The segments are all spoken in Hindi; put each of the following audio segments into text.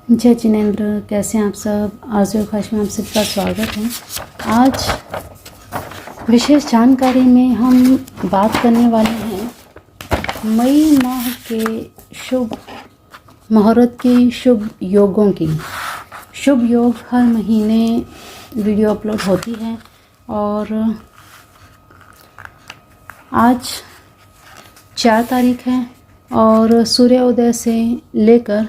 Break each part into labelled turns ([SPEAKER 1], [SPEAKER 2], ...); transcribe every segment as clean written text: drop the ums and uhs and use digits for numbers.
[SPEAKER 1] जय जिनेंद्र, कैसे हैं आप सब। आरज़ू ख्वाहिश में आप सबका स्वागत है। आज विशेष जानकारी में हम बात करने वाले हैं मई माह के शुभ मुहूर्त की, शुभ योगों की। शुभ योग हर महीने वीडियो अपलोड होती है और आज 4 तारीख है और सूर्योदय से लेकर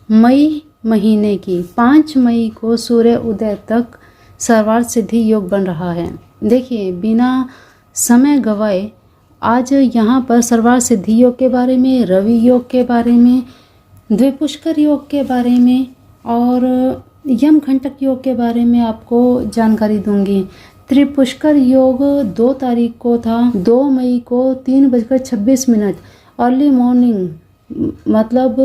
[SPEAKER 1] मई महीने की 5 मई को सूर्य उदय तक सर्वार्थ सिद्धि योग बन रहा है। देखिए, बिना समय गवाए आज यहाँ पर सर्वार्थ सिद्धि योग के बारे में, रवि योग के बारे में, द्विपुष्कर योग के बारे में और यमघंटक योग के बारे में आपको जानकारी दूंगी। त्रिपुष्कर योग 2 तारीख को था, 2 मई को 3:26 अर्ली मॉर्निंग, मतलब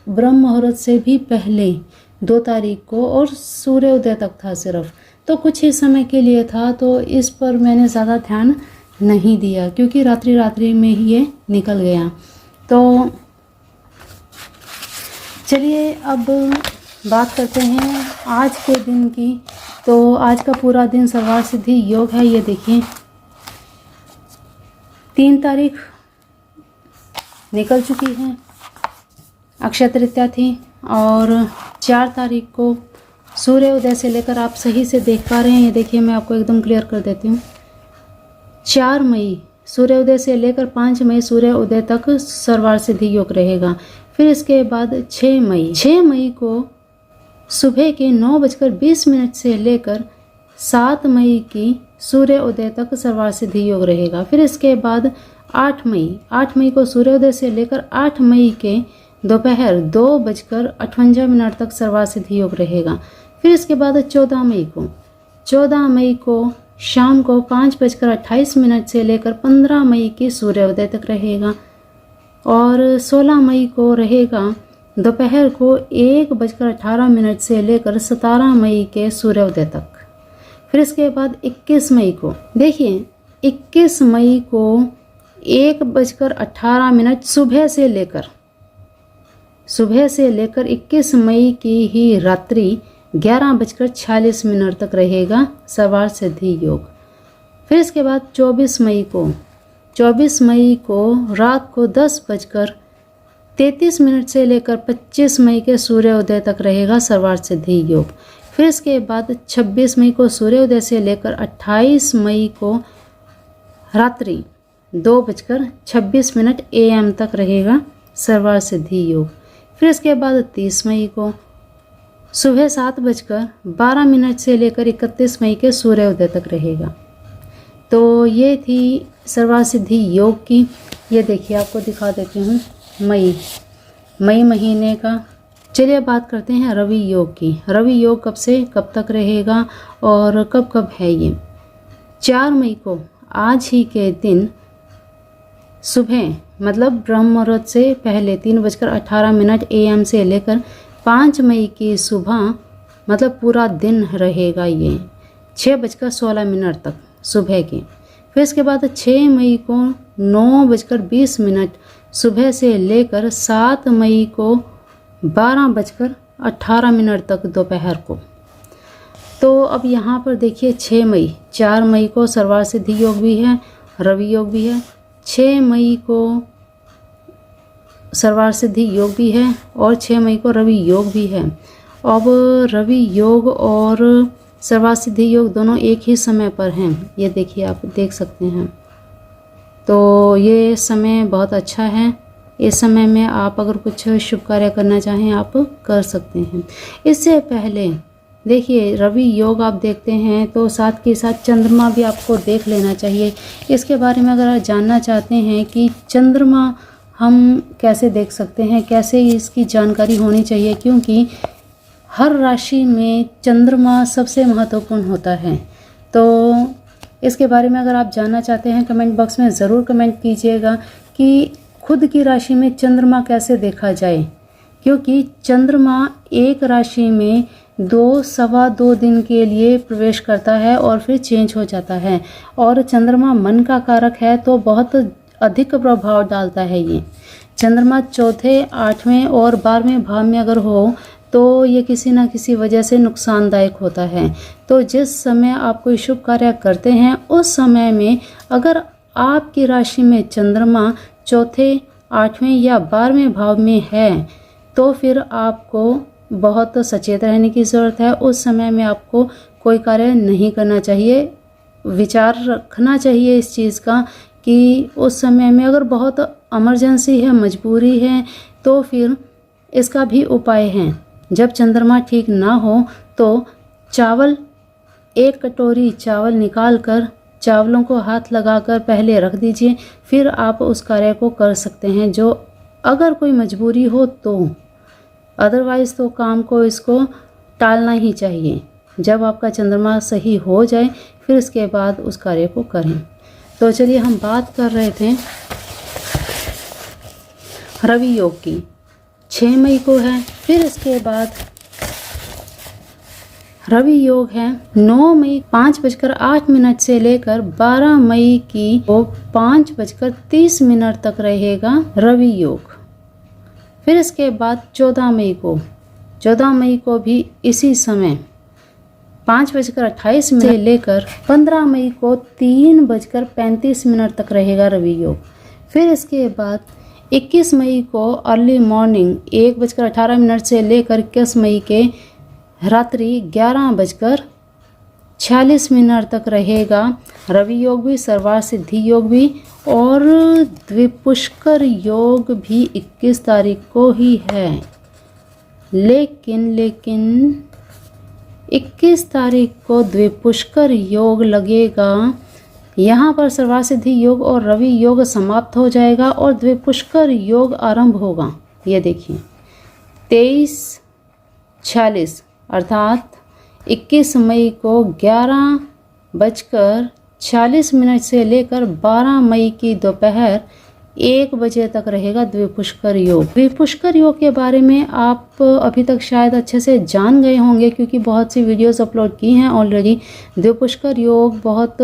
[SPEAKER 1] ब्रह्म मुहूर्त से भी पहले 2 तारीख को, और सूर्योदय तक था सिर्फ। तो कुछ ही समय के लिए था, तो इस पर मैंने ज़्यादा ध्यान नहीं दिया क्योंकि रात्रि में ही ये निकल गया। तो चलिए अब बात करते हैं आज के दिन की। तो आज का पूरा दिन सर्वार्थ सिद्धि योग है। ये देखिए, 3 तारीख निकल चुकी है, अक्षय तृतीया थी, और 4 तारीख को सूर्योदय से लेकर, आप सही से देख पा रहे हैं, ये देखिए मैं आपको एकदम क्लियर कर देती हूँ। 4 मई सूर्योदय से लेकर 5 मई सूर्योदय तक सर्वार्थ सिद्धि योग रहेगा। फिर इसके बाद 6 मई को सुबह के 9:20 से लेकर 7 मई की सूर्योदय तक सर्वार्थ सिद्धि योग रहेगा। फिर इसके बाद 8 मई को सूर्योदय से लेकर 8 मई के दोपहर 2:58 तक सर्वार्थ सिद्धि योग रहेगा। फिर इसके बाद 14 मई को शाम को 5:28 से लेकर 15 मई की सूर्योदय तक रहेगा। और 16 मई को रहेगा दोपहर को 1:18 से लेकर 17 मई के सूर्योदय तक। फिर इसके बाद 21 मई को, देखिए 21 मई को 1:18 सुबह से लेकर 21 मई की ही रात्रि 11:46 तक रहेगा सर्वार्थ सिद्धि योग। फिर इसके बाद 24 मई को रात को 10:33 से लेकर 25 मई के सूर्योदय तक रहेगा सर्वार्थ सिद्धि योग। फिर इसके बाद 26 मई को सूर्योदय से लेकर 28 मई को रात्रि 2:26 AM तक रहेगा सर्वार्थ सिद्धि योग। फिर इसके बाद 30 मई को सुबह 7:12 से लेकर 31 मई के सूर्योदय तक रहेगा। तो ये थी सर्वार्थ सिद्धि योग की। ये देखिए, आपको दिखा देती हूँ मई महीने का। चलिए बात करते हैं रवि योग की। रवि योग कब से कब तक रहेगा और कब कब है ये। 4 मई को आज ही के दिन सुबह, मतलब ब्रह्म मुहूर्त से पहले 3:18 AM से लेकर 5 मई की सुबह, मतलब पूरा दिन रहेगा ये 6:16 तक सुबह के। फिर इसके बाद 6 मई को 9:20 सुबह से लेकर 7 मई को 12:18 तक दोपहर को। तो अब यहाँ पर देखिए 4 मई को सर्वार्थ सिद्धि योग भी है, रवि योग भी है। 6 मई को सर्वार्थ सिद्धि योग भी है और 6 मई को रवि योग भी है। अब रवि योग और सर्वार्थ सिद्धि योग दोनों एक ही समय पर हैं। ये देखिए, आप देख सकते हैं। तो ये समय बहुत अच्छा है। इस समय में आप अगर कुछ शुभ कार्य करना चाहें आप कर सकते हैं। इससे पहले देखिए, रवि योग आप देखते हैं तो साथ के साथ चंद्रमा भी आपको देख लेना चाहिए। इसके बारे में अगर आप जानना चाहते हैं कि चंद्रमा हम कैसे देख सकते हैं, कैसे इसकी जानकारी होनी चाहिए, क्योंकि हर राशि में चंद्रमा सबसे महत्वपूर्ण होता है। तो इसके बारे में अगर आप जानना चाहते हैं, कमेंट बॉक्स में ज़रूर कमेंट कीजिएगा कि खुद की राशि में चंद्रमा कैसे देखा जाए, क्योंकि चंद्रमा एक राशि में 2-2.25 दिन के लिए प्रवेश करता है और फिर चेंज हो जाता है। और चंद्रमा मन का कारक है, तो बहुत अधिक प्रभाव डालता है ये। चंद्रमा चौथे, 8वें और 12वें भाव में अगर हो तो ये किसी न किसी वजह से नुकसानदायक होता है। तो जिस समय आप कोई शुभ कार्य करते हैं उस समय में अगर आपकी राशि में चंद्रमा चौथे, 8वें या 12वें भाव में है तो फिर आपको बहुत सचेत रहने की ज़रूरत है। उस समय में आपको कोई कार्य नहीं करना चाहिए। विचार रखना चाहिए इस चीज़ का कि उस समय में अगर बहुत इमरजेंसी है, मजबूरी है, तो फिर इसका भी उपाय है। जब चंद्रमा ठीक ना हो तो चावल, 1 कटोरी चावल निकाल कर चावलों को हाथ लगाकर पहले रख दीजिए, फिर आप उस कार्य को कर सकते हैं, जो अगर कोई मजबूरी हो तो। अदरवाइज़ तो काम को इसको टालना ही चाहिए। जब आपका चंद्रमा सही हो जाए फिर इसके बाद उस कार्य को करें। तो चलिए हम बात कर रहे थे रवि योग की। 6 मई को है। फिर इसके बाद रवि योग है 9 मई 5:08 से लेकर 12 मई की वो 5:30 तक रहेगा रवि योग। फिर इसके बाद 14 मई को भी इसी समय 5:28 से लेकर 15 मई को 3:35 तक रहेगा रवि योग। फिर इसके बाद 21 मई को अर्ली मॉर्निंग 1:18 से लेकर 21 मई के रात्रि 11:46 तक रहेगा रवि योग भी, सर्वार सिद्धि योग भी और द्विपुष्कर योग भी 21 तारीख को ही है। लेकिन 21 तारीख को द्विपुष्कर योग लगेगा। यहाँ पर सर्वार सिद्धि योग और रवि योग समाप्त हो जाएगा और द्विपुष्कर योग आरंभ होगा। ये देखिए 23:46 अर्थात 21 मई को 11:40 से लेकर 12 मई की दोपहर 1 बजे तक रहेगा द्विपुष्कर योग। द्विपुष्कर योग के बारे में आप अभी तक शायद अच्छे से जान गए होंगे क्योंकि बहुत सी वीडियोस अपलोड की हैं ऑलरेडी। द्विपुष्कर योग बहुत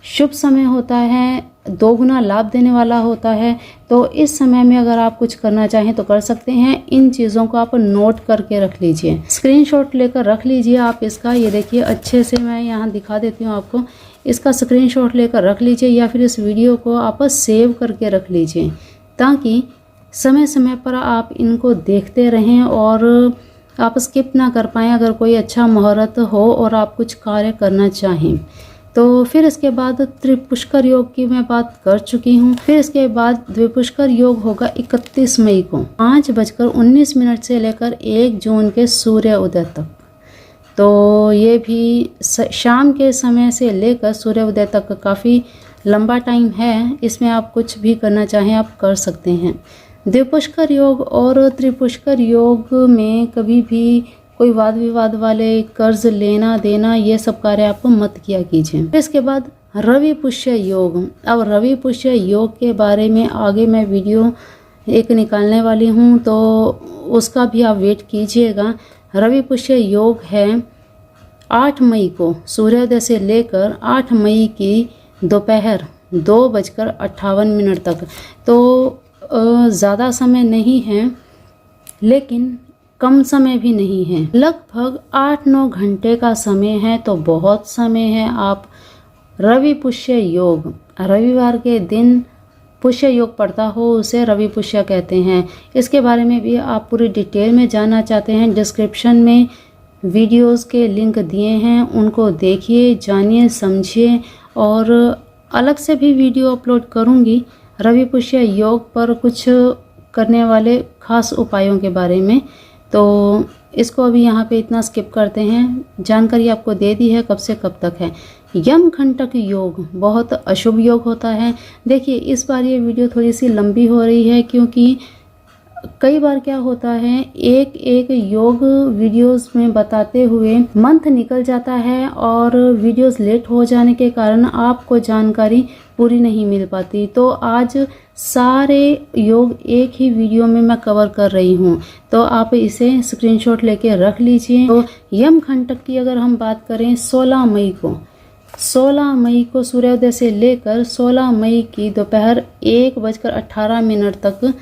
[SPEAKER 1] शुभ समय होता है, 2 गुना लाभ देने वाला होता है। तो इस समय में अगर आप कुछ करना चाहें तो कर सकते हैं। इन चीज़ों को आप नोट करके रख लीजिए, स्क्रीनशॉट लेकर रख लीजिए आप इसका। ये देखिए अच्छे से मैं यहाँ दिखा देती हूँ आपको। इसका स्क्रीनशॉट लेकर रख लीजिए या फिर इस वीडियो को आप सेव करके रख लीजिए ताकि समय समय पर आप इनको देखते रहें और आप स्किप ना कर पाएँ अगर कोई अच्छा मुहूर्त हो और आप कुछ कार्य करना चाहें। तो फिर इसके बाद त्रिपुष्कर योग की मैं बात कर चुकी हूँ। फिर इसके बाद द्विपुष्कर योग होगा 31 मई को 5:19 से लेकर 1 जून के सूर्य उदय तक। तो ये भी शाम के समय से लेकर सूर्य उदय तक काफ़ी लंबा टाइम है। इसमें आप कुछ भी करना चाहें आप कर सकते हैं। द्विपुष्कर योग और त्रिपुष्कर योग में कभी भी कोई वाद विवाद वाले कर्ज लेना देना ये सब कार्य आप मत किया कीजिए। इसके बाद रवि पुष्य योग। अब रवि पुष्य योग के बारे में आगे मैं वीडियो एक निकालने वाली हूँ तो उसका भी आप वेट कीजिएगा। रवि पुष्य योग है 8 मई को सूर्योदय से लेकर 8 मई की दोपहर 2:58 तक। तो ज़्यादा समय नहीं है लेकिन कम समय भी नहीं है, लगभग 8-9 घंटे का समय है। तो बहुत समय है। आप रवि पुष्य योग, रविवार के दिन पुष्य योग पड़ता हो उसे रवि पुष्य कहते हैं। इसके बारे में भी आप पूरी डिटेल में जानना चाहते हैं, डिस्क्रिप्शन में वीडियोस के लिंक दिए हैं, उनको देखिए, जानिए, समझिए। और अलग से भी वीडियो अपलोड करूँगी रवि पुष्य योग पर कुछ करने वाले खास उपायों के बारे में। तो इसको अभी यहाँ पे इतना स्किप करते हैं। जानकारी आपको दे दी है कब से कब तक है। यमघंटक योग बहुत अशुभ योग होता है। देखिए इस बार ये वीडियो थोड़ी सी लंबी हो रही है क्योंकि कई बार क्या होता है एक योग वीडियोस में बताते हुए मंथ निकल जाता है और वीडियोस लेट हो जाने के कारण आपको जानकारी पूरी नहीं मिल पाती। तो आज सारे योग एक ही वीडियो में मैं कवर कर रही हूँ, तो आप इसे स्क्रीनशॉट लेके रख लीजिए। तो यमघंटक की अगर हम बात करें 16 मई को सूर्योदय से लेकर 16 मई की दोपहर 1:18 तक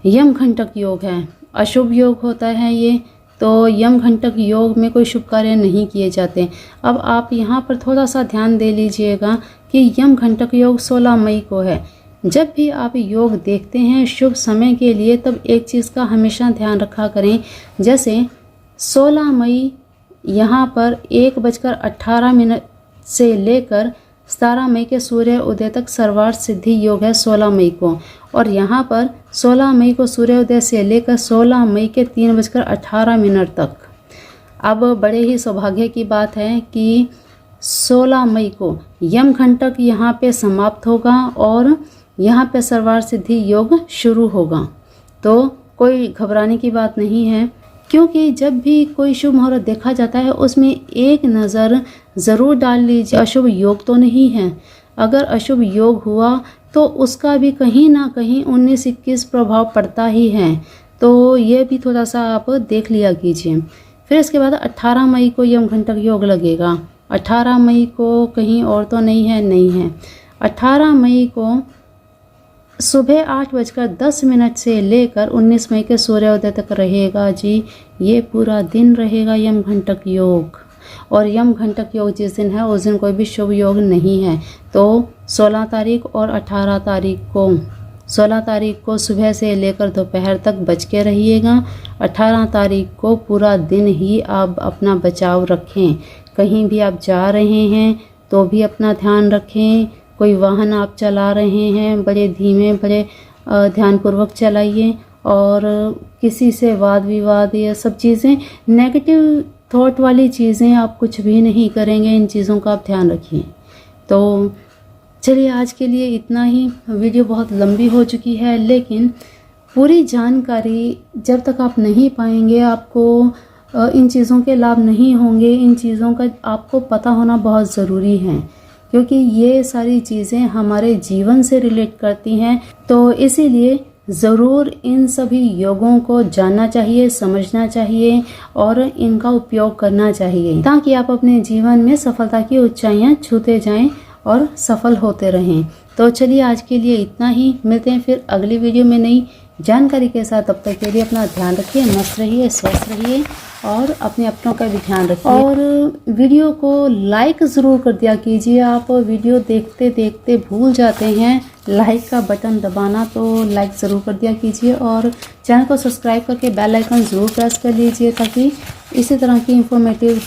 [SPEAKER 1] यमघंटक योग है। अशुभ योग होता है ये। तो यम घंटक योग में कोई शुभ कार्य नहीं किए जाते। अब आप यहाँ पर थोड़ा सा ध्यान दे लीजिएगा कि यम घंटक योग 16 मई को है। जब भी आप योग देखते हैं शुभ समय के लिए, तब एक चीज़ का हमेशा ध्यान रखा करें, जैसे 16 मई यहाँ पर 1:18 से लेकर 17 मई के सूर्य उदय तक सर्वार्थ सिद्धि योग है 16 मई को, और यहाँ पर 16 मई को सूर्य उदय से लेकर 16 मई के 3:18 तक। अब बड़े ही सौभाग्य की बात है कि 16 मई को यम घंटक यहाँ पे समाप्त होगा और यहाँ पे सर्वार्थ सिद्धि योग शुरू होगा। तो कोई घबराने की बात नहीं है, क्योंकि जब भी कोई शुभ मुहूर्त देखा जाता है उसमें एक नज़र ज़रूर डाल लीजिए अशुभ योग तो नहीं है। अगर अशुभ योग हुआ तो उसका भी कहीं ना कहीं 19-21 प्रभाव पड़ता ही है, तो ये भी थोड़ा सा आप देख लिया कीजिए। फिर इसके बाद 18 मई को यम घंटक योग लगेगा। 18 मई को कहीं और तो नहीं है। 18 मई को सुबह 8:10 से लेकर 19 मई के सूर्योदय तक रहेगा जी। ये पूरा दिन रहेगा यम घंटक योग, और यम घंटक योग जिस दिन है उस दिन कोई भी शुभ योग नहीं है। तो 16 तारीख और 18 तारीख को 16 तारीख को सुबह से लेकर दोपहर तक बच के रहिएगा। 18 तारीख को पूरा दिन ही आप अपना बचाव रखें। कहीं भी आप जा रहे हैं तो भी अपना ध्यान रखें। कोई वाहन आप चला रहे हैं बड़े धीमे बड़े ध्यानपूर्वक चलाइए, और किसी से वाद विवाद ये सब चीज़ें नेगेटिव थॉट वाली चीज़ें आप कुछ भी नहीं करेंगे। इन चीज़ों का आप ध्यान रखिए। तो चलिए आज के लिए इतना ही। वीडियो बहुत लंबी हो चुकी है, लेकिन पूरी जानकारी जब तक आप नहीं पाएंगे आपको इन चीज़ों के लाभ नहीं होंगे। इन चीज़ों का आपको पता होना बहुत ज़रूरी है, क्योंकि ये सारी चीज़ें हमारे जीवन से रिलेट करती हैं। तो इसीलिए ज़रूर इन सभी योगों को जानना चाहिए, समझना चाहिए और इनका उपयोग करना चाहिए, ताकि आप अपने जीवन में सफलता की ऊंचाइयां छूते जाएं और सफल होते रहें। तो चलिए आज के लिए इतना ही। मिलते हैं फिर अगली वीडियो में नई जानकारी के साथ। तब तक के लिए अपना ध्यान रखिए, मस्त रहिए, स्वस्थ रहिए और अपने अपनों का भी ध्यान रखिए। और वीडियो को लाइक ज़रूर कर दिया कीजिए। आप वीडियो देखते देखते भूल जाते हैं लाइक का बटन दबाना, तो लाइक ज़रूर कर दिया कीजिए। और चैनल को सब्सक्राइब करके बेल आइकन ज़रूर प्रेस कर लीजिए, ताकि इसी तरह की इंफॉर्मेटिव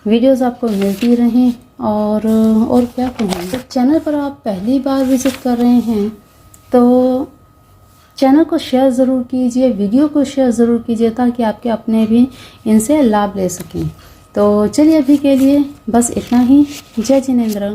[SPEAKER 1] वीडियोस आपको मिलती रहें। और क्या कहूँ, तो चैनल पर आप पहली बार विजिट कर रहे हैं तो चैनल को शेयर ज़रूर कीजिए, वीडियो को शेयर ज़रूर कीजिए, ताकि आपके अपने भी इनसे लाभ ले सकें। तो चलिए अभी के लिए बस इतना ही। जय जिनेंद्र।